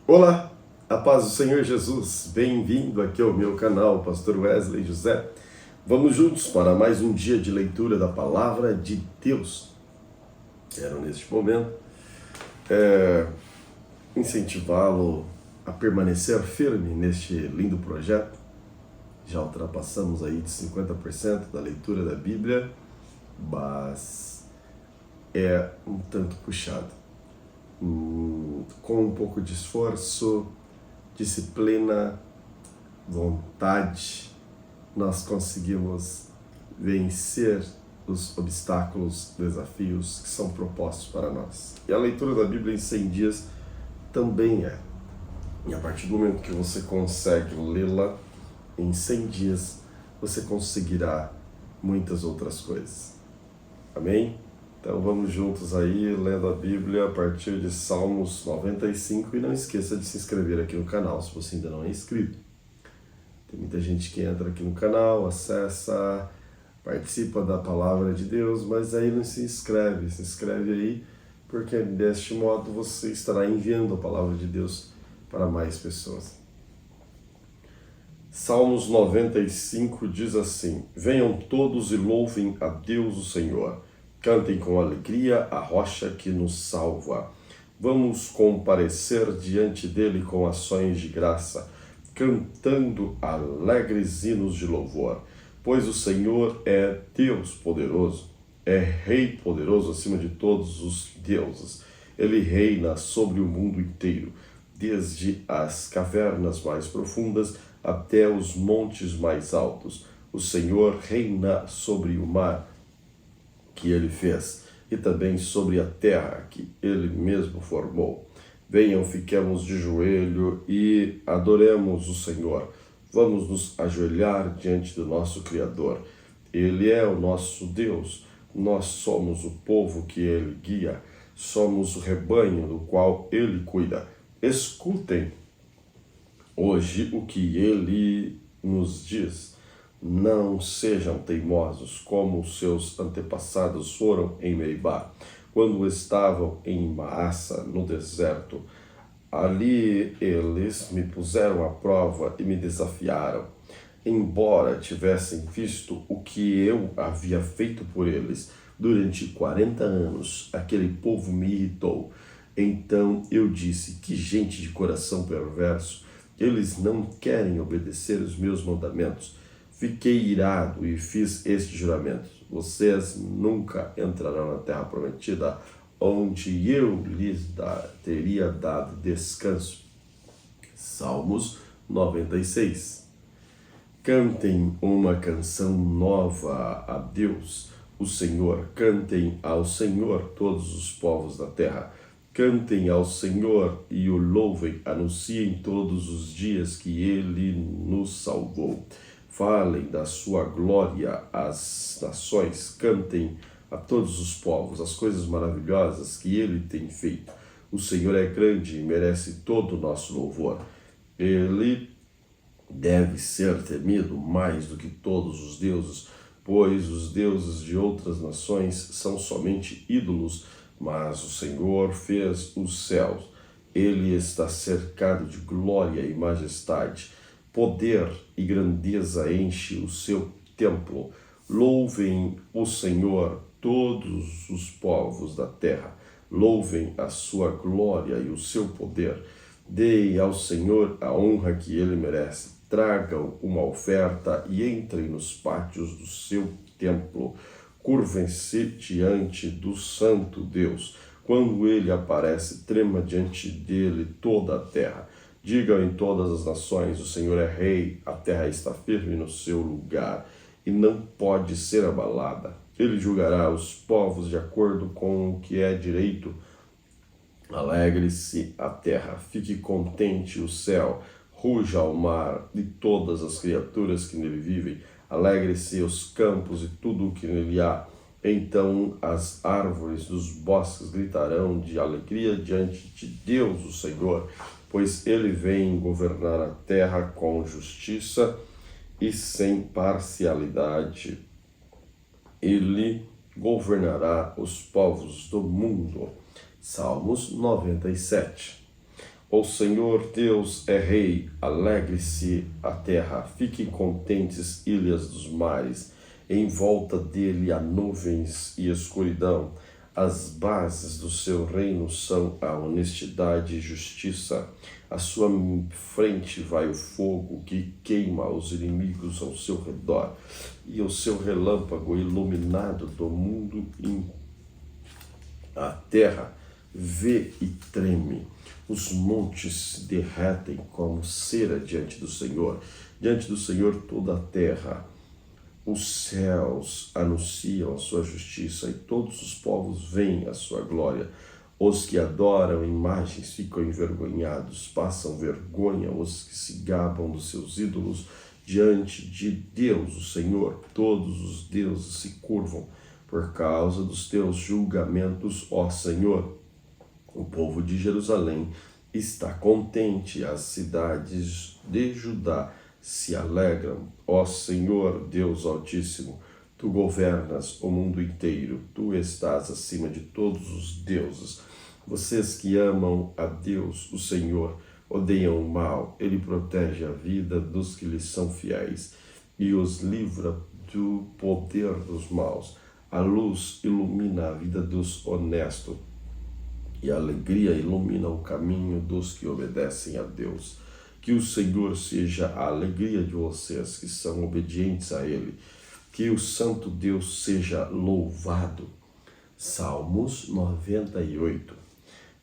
Olá, a paz do Senhor Jesus, bem-vindo aqui ao meu canal, Pastor Wesley José. Vamos juntos para mais um dia de leitura da Palavra de Deus. Quero neste momento incentivá-lo a permanecer firme neste lindo projeto. Já ultrapassamos aí de 50% da leitura da Bíblia, mas é um tanto puxado. Com um pouco de esforço, disciplina, vontade, nós conseguimos vencer os obstáculos, desafios que são propostos para nós. E a leitura da Bíblia em 100 dias também é. E a partir do momento que você consegue lê-la em 100 dias, você conseguirá muitas outras coisas. Amém? Então vamos juntos aí, lendo a Bíblia a partir de Salmos 95, e não esqueça de se inscrever aqui no canal se você ainda não é inscrito. Tem muita gente que entra aqui no canal, acessa, participa da Palavra de Deus, mas aí não se inscreve aí, porque deste modo você estará enviando a Palavra de Deus para mais pessoas. Salmos 95 diz assim: Venham todos e louvem a Deus o Senhor. Cantem com alegria a rocha que nos salva. Vamos comparecer diante dele com ações de graça, cantando alegres hinos de louvor. Pois o Senhor é Deus poderoso, é Rei poderoso acima de todos os deuses. Ele reina sobre o mundo inteiro, desde as cavernas mais profundas até os montes mais altos. O Senhor reina sobre o mar que ele fez, e também sobre a terra que ele mesmo formou. Venham, fiquemos de joelho e adoremos o Senhor. Vamos nos ajoelhar diante do nosso Criador. Ele é o nosso Deus, nós somos o povo que ele guia, somos o rebanho do qual ele cuida. Escutem hoje o que ele nos diz. Não sejam teimosos como os seus antepassados foram em Meibá, quando estavam em Maassa, no deserto. Ali eles me puseram à prova e me desafiaram. Embora tivessem visto o que eu havia feito por eles durante 40 anos, aquele povo me irritou. Então eu disse: que gente de coração perverso! Eles não querem obedecer os meus mandamentos. Fiquei irado e fiz este juramento: vocês nunca entrarão na terra prometida, onde eu lhes teria dado descanso. Salmos 96. Cantem uma canção nova a Deus, o Senhor. Cantem ao Senhor todos os povos da terra. Cantem ao Senhor e o louvem, anunciem todos os dias que Ele nos salvou. Falem da sua glória às nações, cantem a todos os povos as coisas maravilhosas que Ele tem feito. O Senhor é grande e merece todo o nosso louvor. Ele deve ser temido mais do que todos os deuses, pois os deuses de outras nações são somente ídolos, mas o Senhor fez os céus. Ele está cercado de glória e majestade. Poder e grandeza enche o seu templo. Louvem o Senhor todos os povos da terra. Louvem a sua glória e o seu poder. Deem ao Senhor a honra que ele merece. Tragam uma oferta e entrem nos pátios do seu templo. Curvem-se diante do Santo Deus. Quando ele aparece, trema diante dele toda a terra. Digam em todas as nações: o Senhor é Rei, a terra está firme no seu lugar e não pode ser abalada. Ele julgará os povos de acordo com o que é direito. Alegre-se a terra, fique contente o céu, ruja ao mar e todas as criaturas que nele vivem. Alegre-se os campos e tudo o que nele há. Então as árvores dos bosques gritarão de alegria diante de Deus, o Senhor, pois ele vem governar a terra com justiça e sem parcialidade. Ele governará os povos do mundo. Salmos 97. O Senhor Deus é Rei, alegre-se a terra, fiquem contentes ilhas dos mares, em volta dele há nuvens e escuridão. As bases do seu reino são a honestidade e justiça. À sua frente vai o fogo que queima os inimigos ao seu redor, e o seu relâmpago iluminado do mundo a terra vê e treme. Os montes se derretem como cera diante do Senhor. Diante do Senhor toda a terra. Os céus anunciam a sua justiça e todos os povos veem a sua glória. Os que adoram imagens ficam envergonhados, passam vergonha os que se gabam dos seus ídolos. Diante de Deus, o Senhor, todos os deuses se curvam por causa dos teus julgamentos, ó Senhor. O povo de Jerusalém está contente, as cidades de Judá se alegram. Ó Senhor, Deus Altíssimo, tu governas o mundo inteiro, tu estás acima de todos os deuses. Vocês que amam a Deus, o Senhor, odeiam o mal, ele protege a vida dos que lhe são fiéis e os livra do poder dos maus. A luz ilumina a vida dos honestos e a alegria ilumina o caminho dos que obedecem a Deus. Que o Senhor seja a alegria de vocês que são obedientes a Ele. Que o Santo Deus seja louvado. Salmos 98.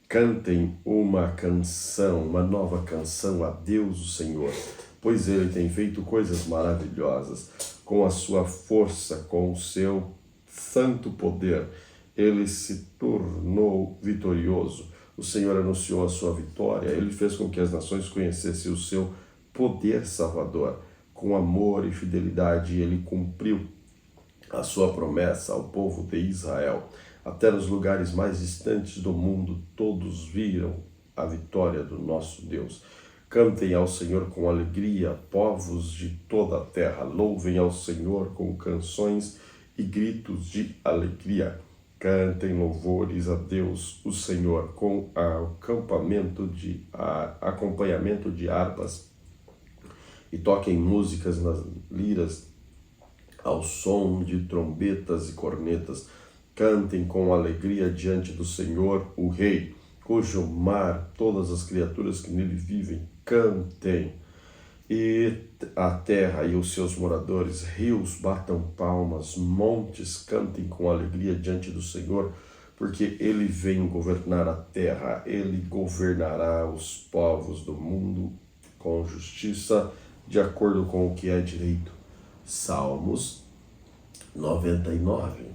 Cantem uma canção, uma nova canção a Deus, o Senhor, pois Ele tem feito coisas maravilhosas. Com a sua força, com o seu santo poder, ele se tornou vitorioso. O Senhor anunciou a sua vitória, ele fez com que as nações conhecessem o seu poder salvador. Com amor e fidelidade, ele cumpriu a sua promessa ao povo de Israel. Até nos lugares mais distantes do mundo, todos viram a vitória do nosso Deus. Cantem ao Senhor com alegria, povos de toda a terra. Louvem ao Senhor com canções e gritos de alegria. Cantem louvores a Deus, o Senhor, com acompanhamento de harpas, e toquem músicas nas liras ao som de trombetas e cornetas. Cantem com alegria diante do Senhor, o Rei, cujo mar, todas as criaturas que nele vivem, cantem. E a terra e os seus moradores, rios, batam palmas, montes, cantem com alegria diante do Senhor, porque Ele vem governar a terra, Ele governará os povos do mundo com justiça, de acordo com o que é direito. Salmos 99.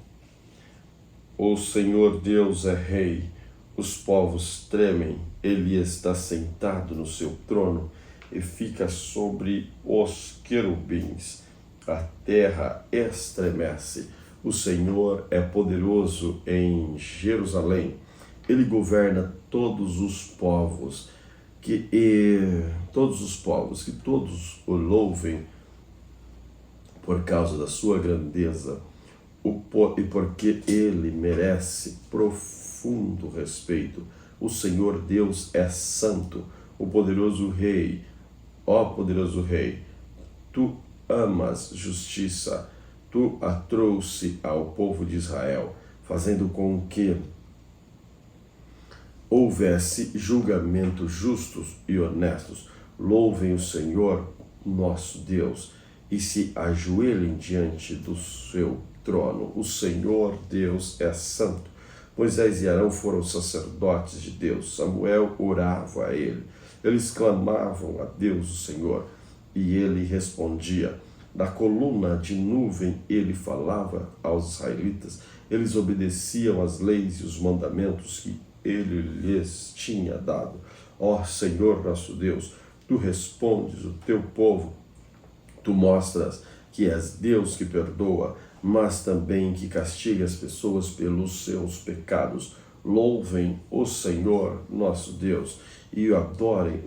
O Senhor Deus é Rei, os povos tremem, Ele está sentado no seu trono, e fica sobre os querubins. A terra estremece. O Senhor é poderoso em Jerusalém. Ele governa todos os povos. Que todos o louvem por causa da sua grandeza e porque ele merece profundo respeito. O Senhor Deus é santo, o poderoso Rei. Ó poderoso Rei, tu amas justiça, tu a trouxe ao povo de Israel, fazendo com que houvesse julgamentos justos e honestos. Louvem o Senhor, nosso Deus, e se ajoelhem diante do seu trono. O Senhor Deus é santo. Moisés e Arão foram sacerdotes de Deus. Samuel orava a ele. Eles clamavam a Deus, o Senhor, e ele respondia. Da coluna de nuvem ele falava aos israelitas. Eles obedeciam às leis e os mandamentos que ele lhes tinha dado. Ó Senhor nosso Deus, tu respondes o teu povo. Tu mostras que és Deus que perdoa, mas também que castiga as pessoas pelos seus pecados. Louvem o Senhor nosso Deus e o adorem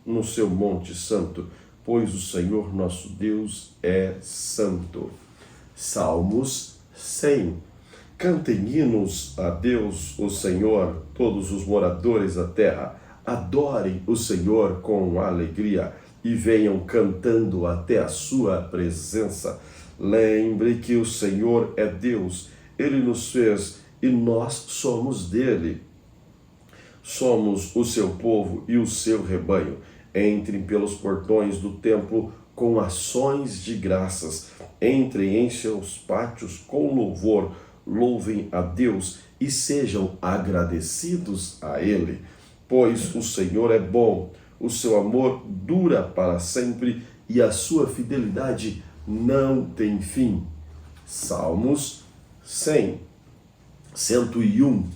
no seu monte santo, pois o Senhor nosso Deus é santo. Salmos 100. Cantem hinos a Deus, o Senhor, todos os moradores da terra. Adorem o Senhor com alegria e venham cantando até a sua presença. Lembre que o Senhor é Deus, Ele nos fez e nós somos dele. Somos o seu povo e o seu rebanho. Entrem pelos portões do templo com ações de graças. Entrem em seus pátios com louvor. Louvem a Deus e sejam agradecidos a Ele. Pois o Senhor é bom, o seu amor dura para sempre e a sua fidelidade não tem fim. Salmos 100, 101.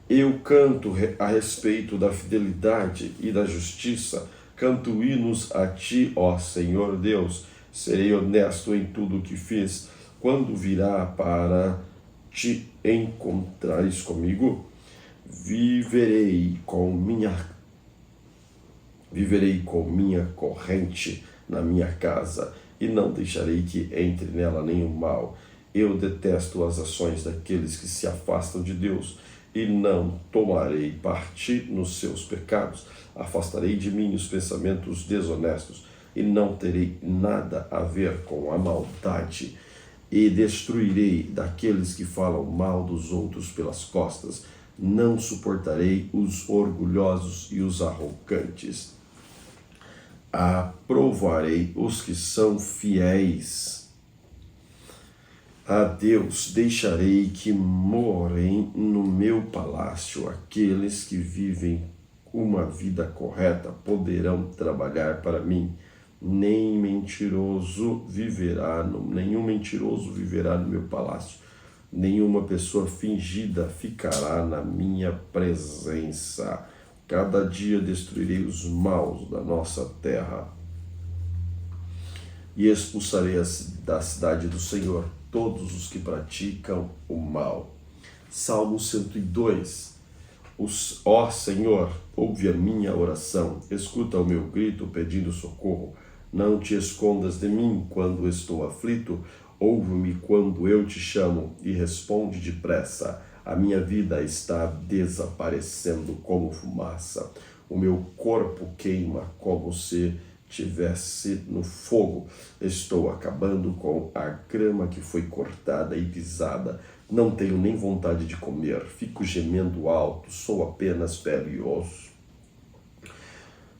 Eu canto a respeito da fidelidade e da justiça, canto hinos a ti, ó Senhor Deus. Serei honesto em tudo o que fiz. Quando virá para te encontrares comigo, viverei com minha corrente na minha casa e não deixarei que entre nela nenhum mal. Eu detesto as ações daqueles que se afastam de Deus e não tomarei parte nos seus pecados. Afastarei de mim os pensamentos desonestos e não terei nada a ver com a maldade. E destruirei daqueles que falam mal dos outros pelas costas. Não suportarei os orgulhosos e os arrogantes. Aprovarei os que são fiéis. A Deus deixarei que morem no meu palácio. Aqueles que vivem uma vida correta poderão trabalhar para mim. Nenhum mentiroso viverá no meu palácio. Nenhuma pessoa fingida ficará na minha presença. Cada dia destruirei os maus da nossa terra e expulsarei da cidade do Senhor todos os que praticam o mal. Salmo 102. Ó Senhor, ouve a minha oração, escuta o meu grito pedindo socorro. Não te escondas de mim quando estou aflito, ouve-me quando eu te chamo e responde depressa. A minha vida está desaparecendo como fumaça. O meu corpo queima como se estivesse no fogo. Estou acabando com a grama que foi cortada e pisada. Não tenho nem vontade de comer. Fico gemendo alto. Sou apenas pele e osso.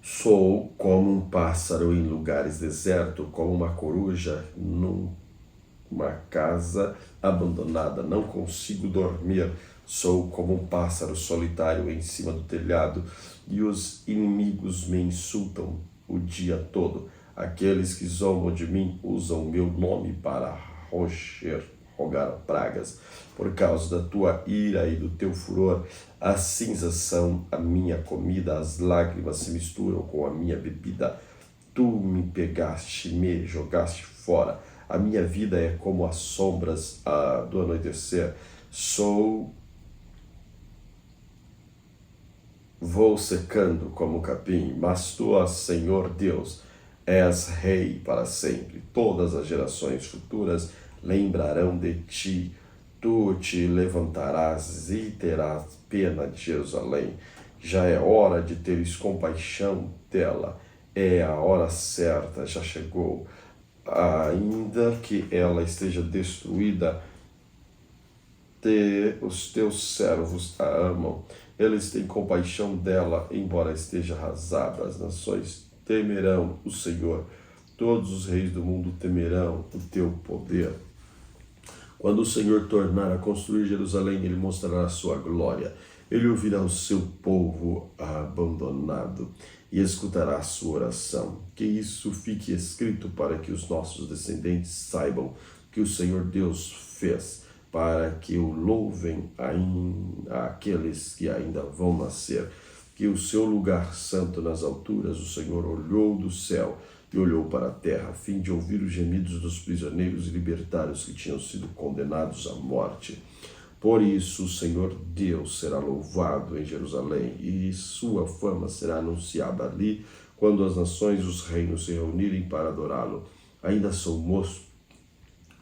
Sou como um pássaro em lugares desertos, como uma coruja numa casa abandonada. Não consigo dormir. Sou como um pássaro solitário em cima do telhado e os inimigos me insultam o dia todo. Aqueles que zombam de mim usam meu nome para rogar pragas. Por causa da tua ira e do teu furor, as cinzas são a minha comida, as lágrimas se misturam com a minha bebida. Tu me pegaste, me jogaste fora. A minha vida é como as sombras do anoitecer. Vou secando como capim, mas tu, ó Senhor Deus, és rei para sempre. Todas as gerações futuras lembrarão de ti. Tu te levantarás e terás pena de Jerusalém. Já é hora de teres compaixão dela. É a hora certa, já chegou. Ainda que ela esteja destruída, os teus servos a amam. Eles têm compaixão dela, embora esteja arrasada. As nações temerão o Senhor. Todos os reis do mundo temerão o teu poder. Quando o Senhor tornar a construir Jerusalém, Ele mostrará a sua glória. Ele ouvirá o seu povo abandonado e escutará a sua oração. Que isso fique escrito para que os nossos descendentes saibam que o Senhor Deus fez, para que o louvem aqueles que ainda vão nascer. Que o seu lugar santo nas alturas, o Senhor olhou do céu e olhou para a terra, a fim de ouvir os gemidos dos prisioneiros e libertar os que tinham sido condenados à morte. Por isso o Senhor Deus será louvado em Jerusalém, e sua fama será anunciada ali, quando as nações e os reinos se reunirem para adorá-lo. Ainda sou moço,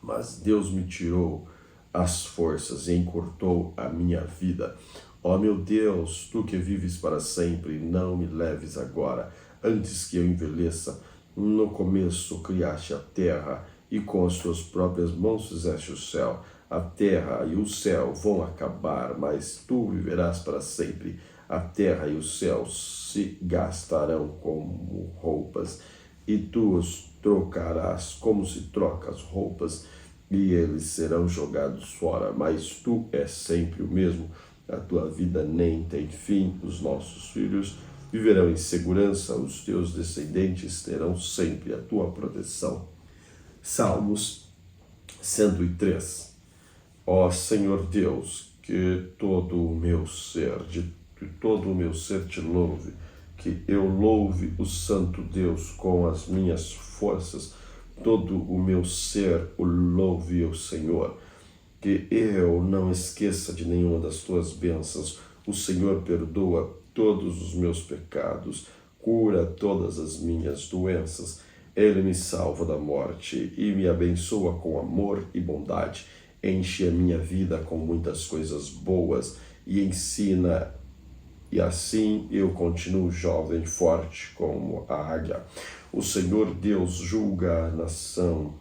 mas Deus me tirou as forças e encurtou a minha vida. Ó meu Deus, tu que vives para sempre, não me leves agora, antes que eu envelheça. No começo criaste a terra, e com as tuas próprias mãos fizeste o céu. A terra e o céu vão acabar, mas tu viverás para sempre. A terra e o céu se gastarão como roupas, e tu os trocarás como se troca as roupas, e eles serão jogados fora. Mas tu és sempre o mesmo, a tua vida nem tem fim. Os nossos filhos viverão em segurança, os teus descendentes terão sempre a tua proteção. Salmos 103. Ó Senhor Deus, que todo o meu ser, que todo o meu ser te louve, que eu louve o Santo Deus com as minhas forças, todo o meu ser o louve o Senhor. Que eu não esqueça de nenhuma das tuas bênçãos. O Senhor perdoa todos os meus pecados, cura todas as minhas doenças. Ele me salva da morte e me abençoa com amor e bondade. Enche a minha vida com muitas coisas boas e ensina, e assim eu continuo jovem, forte como a águia. O Senhor Deus julga a nação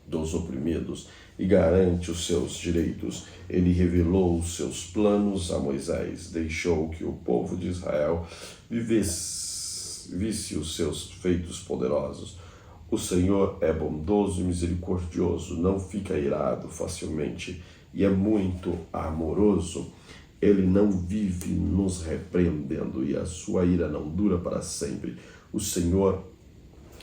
dos oprimidos e garante os seus direitos. Ele revelou os seus planos a Moisés, deixou que o povo de Israel visse os seus feitos poderosos. O Senhor é bondoso e misericordioso, não fica irado facilmente e é muito amoroso. Ele não vive nos repreendendo e a sua ira não dura para sempre. O Senhor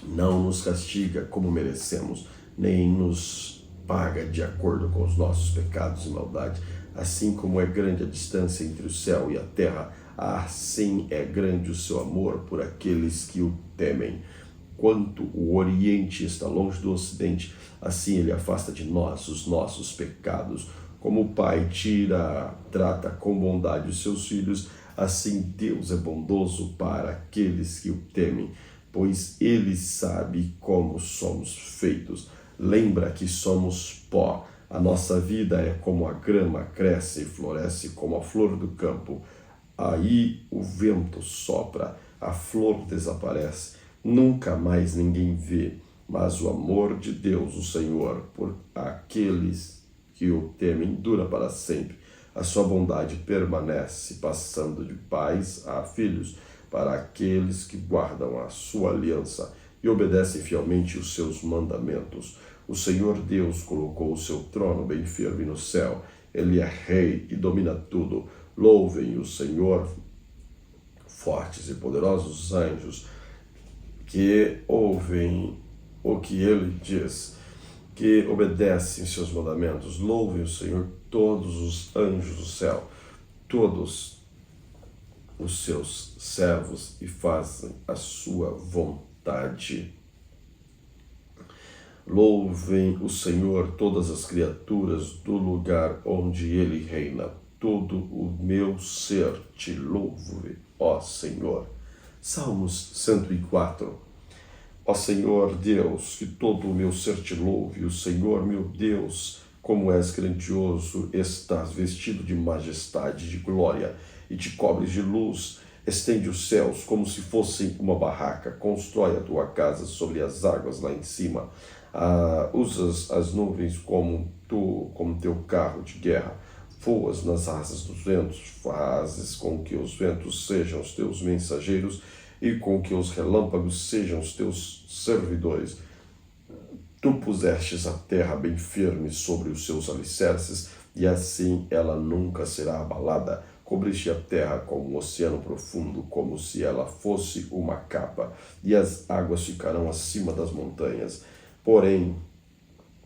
não nos castiga como merecemos, nem nos paga de acordo com os nossos pecados e maldade. Assim como é grande a distância entre o céu e a terra, assim é grande o seu amor por aqueles que o temem. Quanto o Oriente está longe do Ocidente, assim ele afasta de nós os nossos pecados. Como o Pai trata com bondade os seus filhos, assim Deus é bondoso para aqueles que o temem, pois ele sabe como somos feitos. Lembra que somos pó. A nossa vida é como a grama, cresce e floresce como a flor do campo. Aí o vento sopra, a flor desaparece, nunca mais ninguém vê. Mas o amor de Deus, o Senhor, por aqueles que o temem, dura para sempre. A sua bondade permanece, passando de pais a filhos, para aqueles que guardam a sua aliança e obedecem fielmente os seus mandamentos. O Senhor Deus colocou o seu trono bem firme no céu. Ele é rei e domina tudo. Louvem o Senhor, fortes e poderosos anjos, que ouvem o que ele diz, que obedecem seus mandamentos. Louvem o Senhor, todos os anjos do céu, todos os seus servos, e fazem a sua vontade. Louvem o Senhor todas as criaturas do lugar onde ele reina. Todo o meu ser te louve, ó Senhor. Salmos 104. Ó Senhor Deus, que todo o meu ser te louve. O Senhor, meu Deus, como és grandioso, estás vestido de majestade, de glória, e te cobres de luz. Estende os céus como se fossem uma barraca. Constrói a tua casa sobre as águas lá em cima. Usas as nuvens como teu carro de guerra. Voas nas asas dos ventos. Fazes com que os ventos sejam os teus mensageiros e com que os relâmpagos sejam os teus servidores. Tu pusestes a terra bem firme sobre os seus alicerces, e assim ela nunca será abalada. Cobriste a terra como um oceano profundo, como se ela fosse uma capa, e as águas ficarão acima das montanhas. Porém,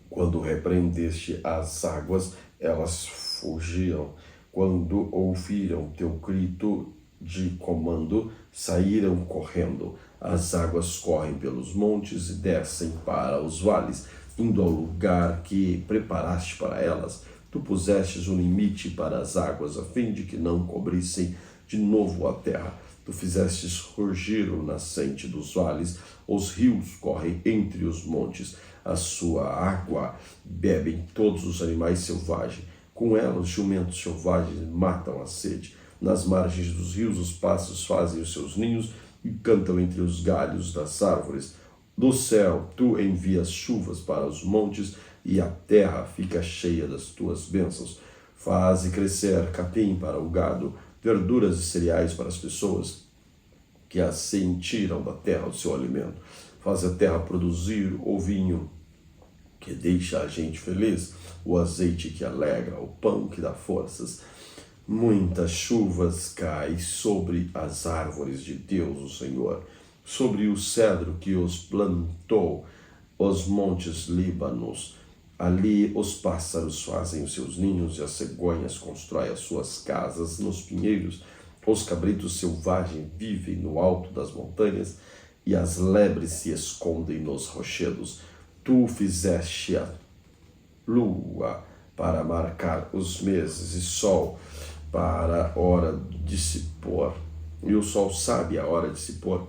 quando repreendeste as águas, elas fugiram. Quando ouviram teu grito de comando, saíram correndo. As águas correm pelos montes e descem para os vales, indo ao lugar que preparaste para elas. Tu pusestes um limite para as águas, a fim de que não cobrissem de novo a terra. Tu fizestes rugir o nascente dos vales, os rios correm entre os montes. A sua água bebem todos os animais selvagens. Com ela os jumentos selvagens matam a sede. Nas margens dos rios os pássaros fazem os seus ninhos e cantam entre os galhos das árvores. Do céu tu envias chuvas para os montes e a terra fica cheia das tuas bênçãos. Faze crescer capim para o gado, verduras e cereais para as pessoas que assim tiram da terra o seu alimento. Faz a terra produzir o vinho que deixa a gente feliz, o azeite que alegra, o pão que dá forças. Muitas chuvas caem sobre as árvores de Deus, o Senhor, sobre o cedro que os plantou, os montes Líbanos. Ali os pássaros fazem os seus ninhos e as cegonhas constroem as suas casas nos pinheiros. Os cabritos selvagens vivem no alto das montanhas e as lebres se escondem nos rochedos. Tu fizeste a lua para marcar os meses e sol para a hora de se pôr. E o sol sabe a hora de se pôr.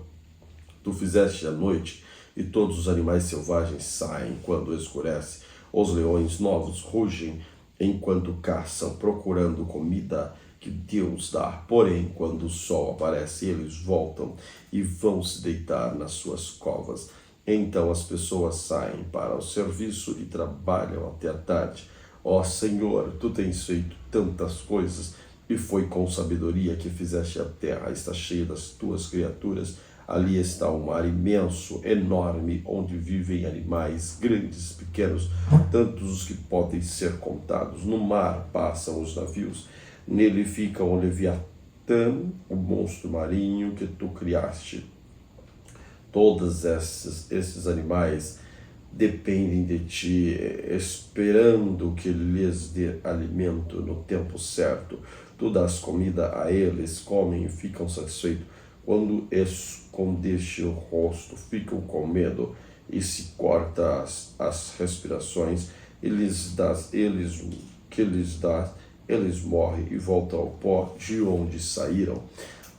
Tu fizeste a noite e todos os animais selvagens saem quando escurece. Os leões novos rugem enquanto caçam, procurando comida que Deus dá. Porém, quando o sol aparece, eles voltam e vão se deitar nas suas covas. Então as pessoas saem para o serviço e trabalham até a tarde. Ó Senhor, tu tens feito tantas coisas, e foi com sabedoria que fizeste a terra. Está cheia das tuas criaturas. Ali está um mar imenso, enorme, onde vivem animais grandes e pequenos, tantos os que podem ser contados. No mar passam os navios. Nele fica o Leviatã, o monstro marinho que tu criaste. Todos esses animais dependem de ti, esperando que lhes dê alimento no tempo certo. Tu dás comida a eles, comem e ficam satisfeitos. Quando escondeste o rosto, ficam com medo e se corta as respirações. Eles morrem e voltam ao pó de onde saíram.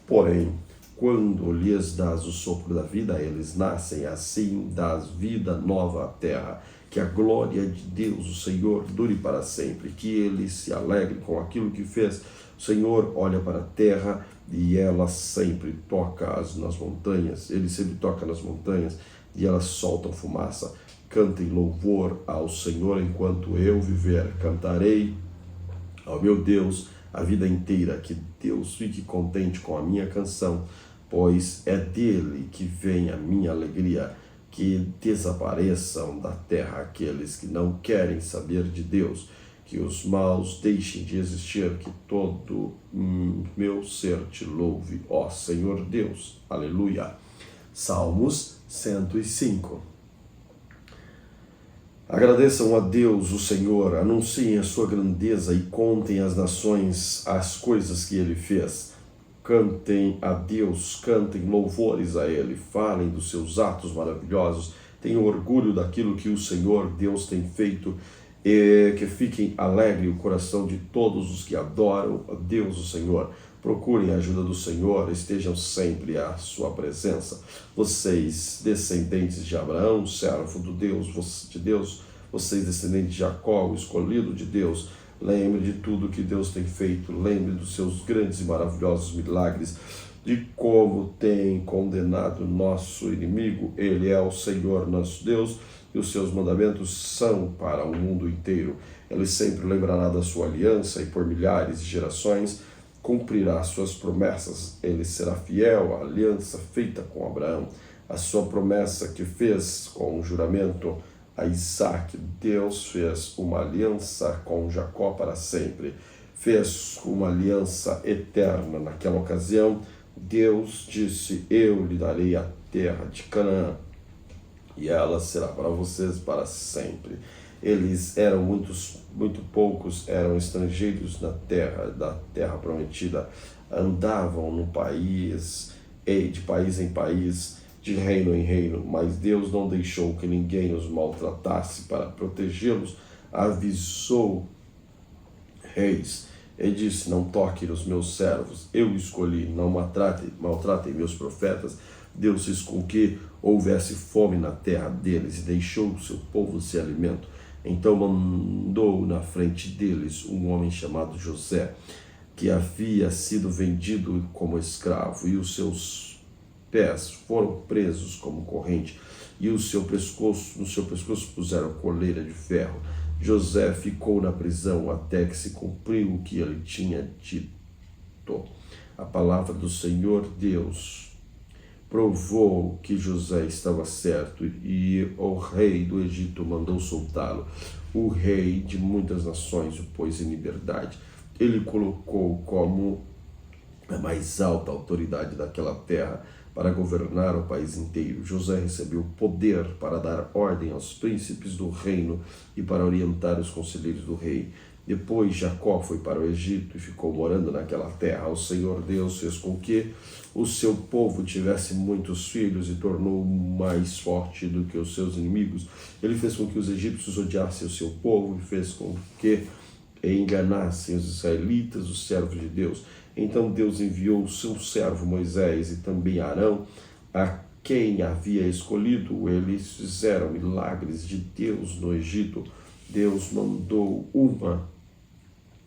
Porém, quando lhes dás o sopro da vida, eles nascem, assim dás vida nova à terra. Que a glória de Deus, o Senhor, dure para sempre, que ele se alegre com aquilo que fez. O Senhor olha para a terra e ela sempre toca nas montanhas, ele sempre toca nas montanhas e elas soltam fumaça. Cantem louvor ao Senhor enquanto eu viver, cantarei ao meu Deus a vida inteira. Que Deus fique contente com a minha canção, pois é dele que vem a minha alegria. Que desapareçam da terra aqueles que não querem saber de Deus, que os maus deixem de existir, que todo meu ser te louve, ó Senhor Deus. Aleluia. Salmos 105. Agradeçam a Deus, o Senhor, anunciem a sua grandeza e contem às nações as coisas que ele fez. Cantem a Deus, cantem louvores a ele, falem dos seus atos maravilhosos, tenham orgulho daquilo que o Senhor Deus tem feito, e que fiquem alegre o coração de todos os que adoram a Deus, o Senhor. Procurem a ajuda do Senhor, estejam sempre à sua presença. Vocês, descendentes de Abraão, servo de Deus, vocês, descendentes de Jacó, o escolhido de Deus, lembre de tudo que Deus tem feito, lembre dos seus grandes e maravilhosos milagres, de como tem condenado nosso inimigo. Ele é o Senhor nosso Deus, e os seus mandamentos são para o mundo inteiro. Ele sempre lembrará da sua aliança e por milhares de gerações cumprirá suas promessas. Ele será fiel à aliança feita com Abraão, a sua promessa que fez com um juramento a Isaac. Deus fez uma aliança com Jacó para sempre, fez uma aliança eterna. Naquela ocasião, Deus disse: eu lhe darei a terra de Canaã, e ela será para vocês para sempre. Eles eram muito poucos, eram estrangeiros da terra prometida, andavam no país, de país em país, de reino em reino, mas Deus não deixou que ninguém os maltratasse. Para protegê-los, avisou reis e disse: não toque nos meus servos, eu escolhi, não maltratem meus profetas. Deus fez com que houvesse fome na terra deles e deixou o seu povo sem alimento. Então mandou na frente deles um homem chamado José, que havia sido vendido como escravo, e os seus pés foram presos como corrente, e no seu pescoço puseram coleira de ferro. José ficou na prisão até que se cumpriu o que ele tinha dito. A palavra do Senhor Deus provou que José estava certo, e o rei do Egito mandou soltá-lo. O rei de muitas nações o pôs em liberdade. Ele colocou como a mais alta autoridade daquela terra para governar o país inteiro. José recebeu poder para dar ordem aos príncipes do reino e para orientar os conselheiros do rei. Depois Jacó foi para o Egito e ficou morando naquela terra. O Senhor Deus fez com que o seu povo tivesse muitos filhos e tornou mais forte do que os seus inimigos. Ele fez com que os egípcios odiassem o seu povo e fez com que enganassem os israelitas, os servos de Deus. Então Deus enviou o seu servo Moisés e também Arão, a quem havia escolhido. Eles fizeram milagres de Deus no Egito. Deus mandou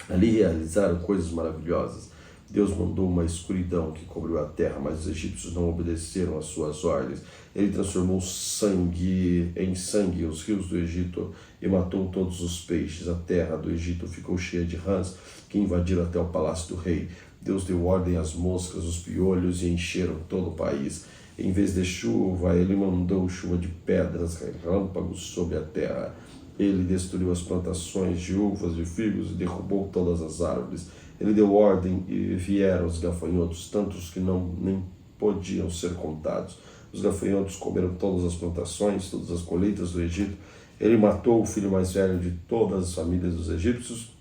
ali realizaram coisas maravilhosas. Deus mandou uma escuridão que cobriu a terra, mas os egípcios não obedeceram às suas ordens. Ele transformou sangue em sangue os rios do Egito e matou todos os peixes. A terra do Egito ficou cheia de rãs que invadiram até o palácio do rei. Deus deu ordem às moscas, os piolhos, e encheram todo o país. Em vez de chuva, ele mandou chuva de pedras, relâmpagos sobre a terra. Ele destruiu as plantações de uvas e figos e derrubou todas as árvores. Ele deu ordem e vieram os gafanhotos, tantos que nem podiam ser contados. Os gafanhotos comeram todas as plantações, todas as colheitas do Egito. Ele matou o filho mais velho de todas as famílias dos egípcios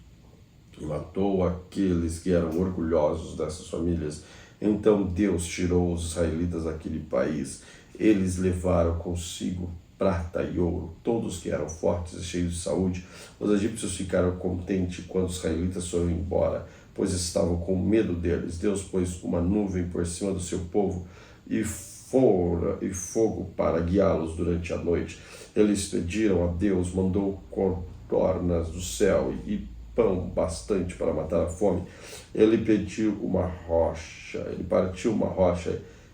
e matou aqueles que eram orgulhosos dessas famílias. Então Deus tirou os israelitas daquele país. Eles levaram consigo prata e ouro, todos que eram fortes e cheios de saúde. Os egípcios ficaram contentes quando os israelitas foram embora, pois estavam com medo deles. Deus pôs uma nuvem por cima do seu povo e fogo para guiá-los durante a noite. Eles pediram a Deus, mandou codornas do céu e pão bastante para matar a fome. Ele partiu uma rocha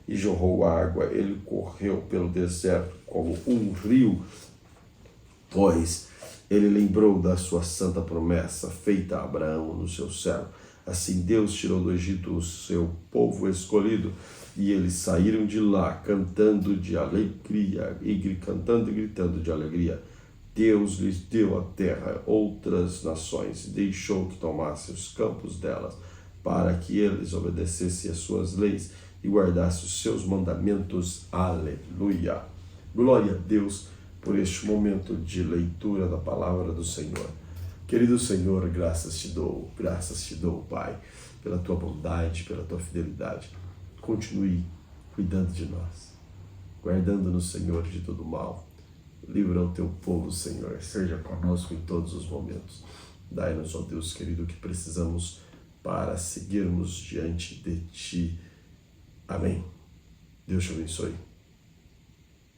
e jorrou água. Ele correu pelo deserto como um rio, pois ele lembrou da sua santa promessa feita a Abraão no seu servo. Assim Deus tirou do Egito o seu povo escolhido, e eles saíram de lá cantando de alegria e cantando e gritando de alegria. Deus lhes deu a terra, outras nações, e deixou que tomassem os campos delas, para que eles obedecessem às suas leis e guardassem os seus mandamentos. Aleluia! Glória a Deus por este momento de leitura da palavra do Senhor. Querido Senhor, graças te dou, Pai, pela tua bondade, pela tua fidelidade. Continue cuidando de nós, guardando-nos, Senhor, de todo mal. Livra o teu povo, Senhor, seja conosco em todos os momentos. Dai-nos, ó Deus querido, o que precisamos para seguirmos diante de ti. Amém. Deus te abençoe.